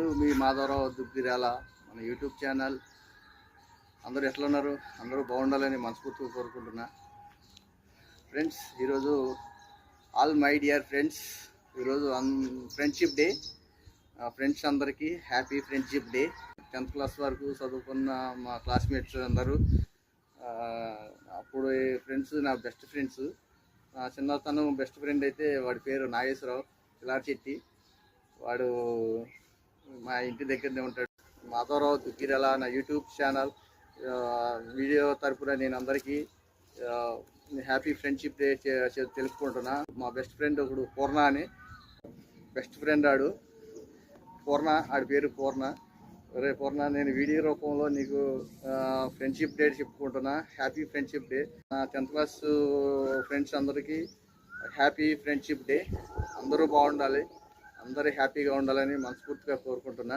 నేను మీ మాధవరావు దుగ్గిరాల మన YouTube channel. అందరూ ఎట్లా ఉన్నారు? అందరూ బాగుండాలని మనస్ఫూర్తిగా కోరుకుంటున్నా. ఫ్రెండ్స్, ఈరోజు ఆల్ మై డియర్ ఫ్రెండ్స్, ఈరోజు ఫ్రెండ్షిప్ డే. ఫ్రెండ్స్ అందరికీ happy friendship day. 10th class వరకు చదువుకున్న మా క్లాస్మేట్స్ అందరూ, అప్పుడు ఫ్రెండ్స్, నా బెస్ట్ ఫ్రెండ్స్. నా చిన్నతనం బెస్ట్ ఫ్రెండ్ అయితే వాడి పేరు నాగేశ్వరరావు పిలార్చెట్టి. వాడు మా ఇంటి దగ్గరనే ఉంటాడు. మాధవరావు దుగ్గిరాల నా యూట్యూబ్ ఛానల్ వీడియో తరపున నేను అందరికీ హ్యాపీ ఫ్రెండ్షిప్ డే తెలుపుకుంటున్నా. మా బెస్ట్ ఫ్రెండ్ ఒకడు పూర్ణ అని, బెస్ట్ ఫ్రెండ్ ఆడు పూర్ణ, ఆడి పేరు పూర్ణ. ఒరే పూర్ణ, నేను వీడియో రూపంలో నీకు ఫ్రెండ్షిప్ డే చెప్పుకుంటున్నా. Happy friendship day. నా 10th క్లాస్ ఫ్రెండ్స్ అందరికీ హ్యాపీ ఫ్రెండ్షిప్ డే. అందరూ బాగుండాలి, అందరూ హ్యాపీగా ఉండాలని మనస్ఫూర్తిగా కోరుకుంటున్నా.